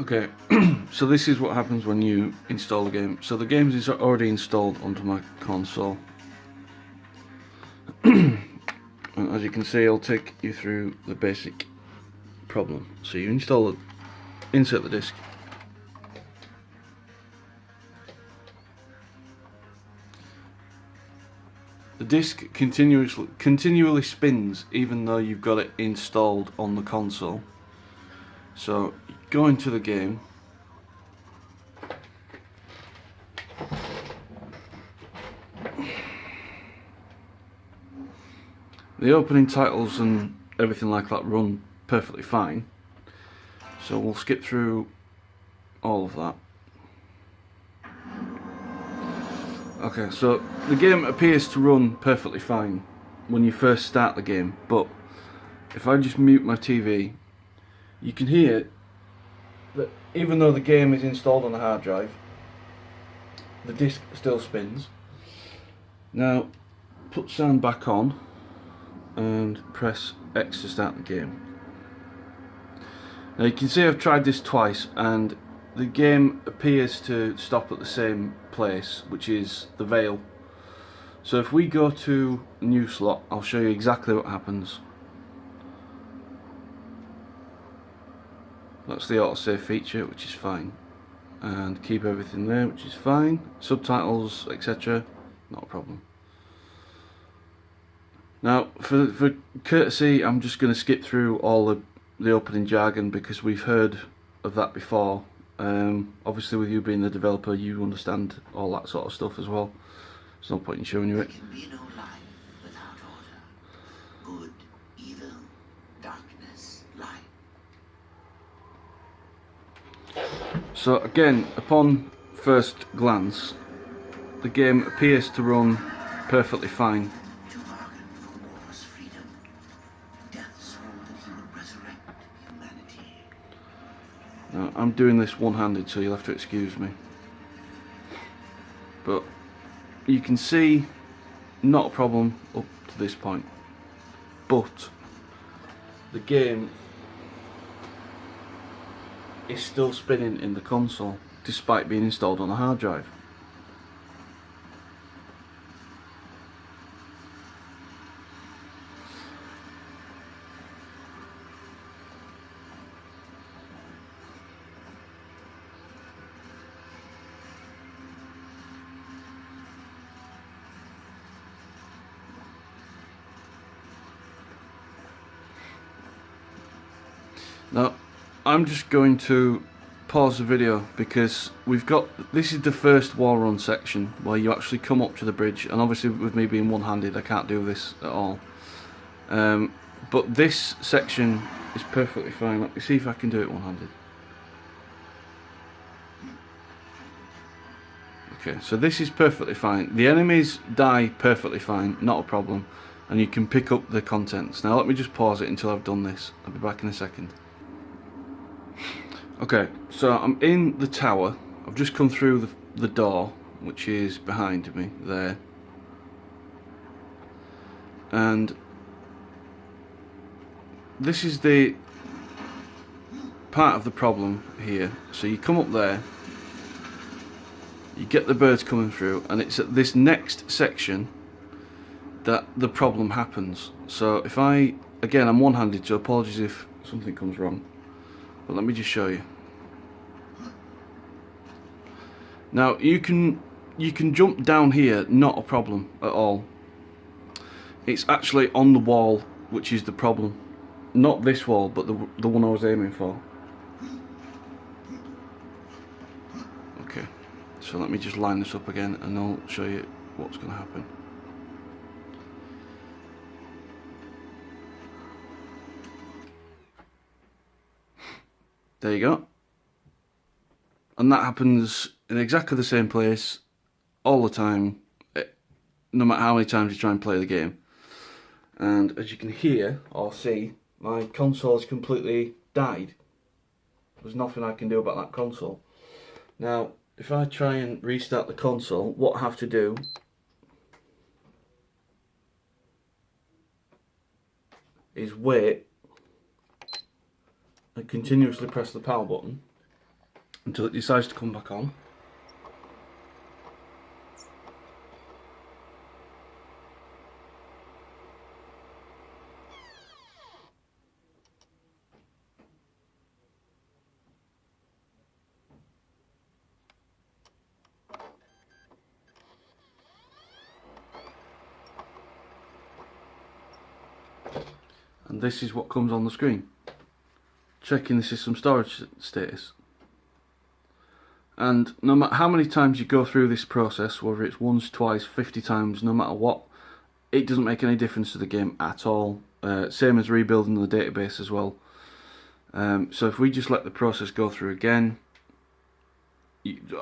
Okay, so this is what happens when you install a game. So the game is already installed onto my console. And as you can see, I'll take you through the basic problem. So you install it, insert the disc. The disc continually spins even though you've got it installed on the console. So go into the game. The opening titles and everything like that run perfectly fine. So we'll skip through all of that. Okay, so the game appears to run perfectly fine when you first start the game, but if I just mute my TV, you can hear that even though the game is installed on a hard drive, the disc still spins. Now, put sound back on and press X to start the game. Now you can see I've tried this twice and the game appears to stop at the same place, which is the veil. So if we go to new slot, I'll show you exactly what happens. That's the autosave feature, which is fine, and keep everything there, which is fine. Subtitles, etc., not a problem. Now for courtesy, I'm just going to skip through all the opening jargon because we've heard of that before. Obviously with you being the developer, you understand all that sort of stuff as well. There's no point in showing you it. There can be no life without order. Good, evil, darkness, light. So again, upon first glance, the game appears to run perfectly fine. To bargain for war's freedom. Death swore that he would resurrect humanity. Now, I'm doing this one-handed, so you'll have to excuse me. But you can see, not a problem up to this point. But the game is still spinning in the console, despite being installed on a hard drive. Now, I'm just going to pause the video because this is the first wall run section where you actually come up to the bridge, and obviously with me being one-handed I can't do this at all. But this section is perfectly fine. Let me see if I can do it one-handed. Okay, so this is perfectly fine. The enemies die perfectly fine, not a problem, and you can pick up the contents. Now let me just pause it until I've done this. I'll be back in a second. Okay, so I'm in the tower. I've just come through the door, which is behind me there. And this is the part of the problem here. So you come up there, you get the birds coming through, and it's at this next section that the problem happens. So if again, I'm one-handed, so apologies if something comes wrong. But let me just show you. Now you can jump down here, not a problem at all. It's actually on the wall, which is the problem. Not this wall, but the one I was aiming for. Okay, so let me just line this up again and I'll show you what's going to happen. There you go. And that happens in exactly the same place all the time, no matter how many times you try and play the game. And as you can hear or see, my console has completely died. There's nothing I can do about that console. Now, if I try and restart the console, what I have to do is wait and continuously press the power button until it decides to come back on. And this is what comes on the screen. Checking the system storage status. And no matter how many times you go through this process, whether it's once, twice, 50 times, no matter what, it doesn't make any difference to the game at all. Same as rebuilding the database as well. So if we just let the process go through again,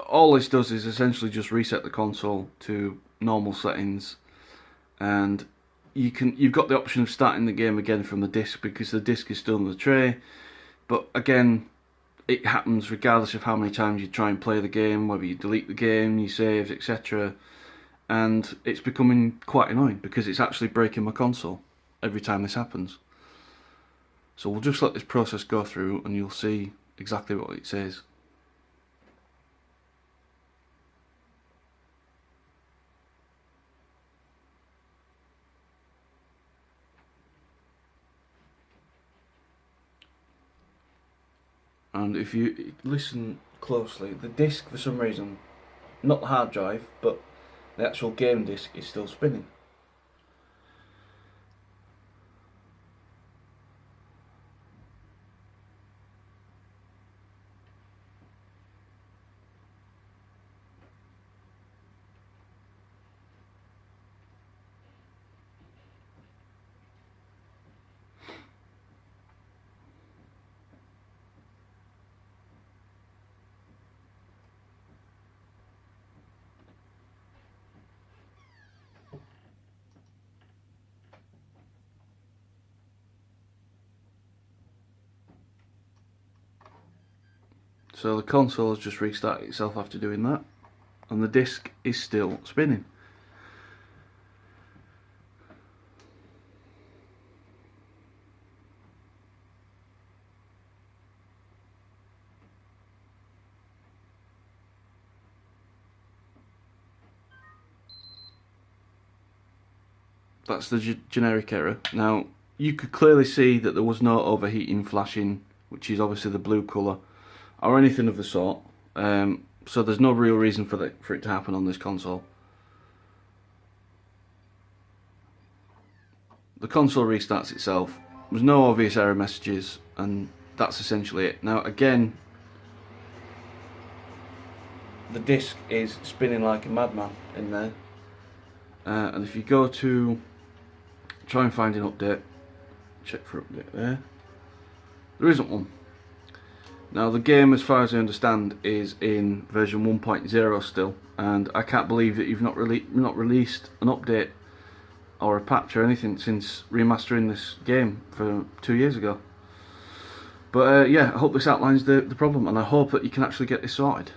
all this does is essentially just reset the console to normal settings, and you've got the option of starting the game again from the disc, because the disc is still in the tray. But again, it happens regardless of how many times you try and play the game, whether you delete the game, you save, etc. And it's becoming quite annoying because it's actually breaking my console every time this happens. So we'll just let this process go through and you'll see exactly what it says. And if you listen closely, the disc, for some reason, not the hard drive, but the actual game disc is still spinning. So the console has just restarted itself after doing that, and the disc is still spinning. That's the generic error. Now, you could clearly see that there was no overheating flashing, which is obviously the blue colour, or anything of the sort. So there's no real reason for it to happen on this console. The console restarts itself. There's no obvious error messages, and that's essentially it. Now again, the disc is spinning like a madman in there. And if you go to try and find an update, check for update there isn't one. Now the game, as far as I understand, is in version 1.0 still, and I can't believe that you've not released an update or a patch or anything since remastering this game for 2 years ago. But yeah, I hope this outlines the problem, and I hope that you can actually get this sorted.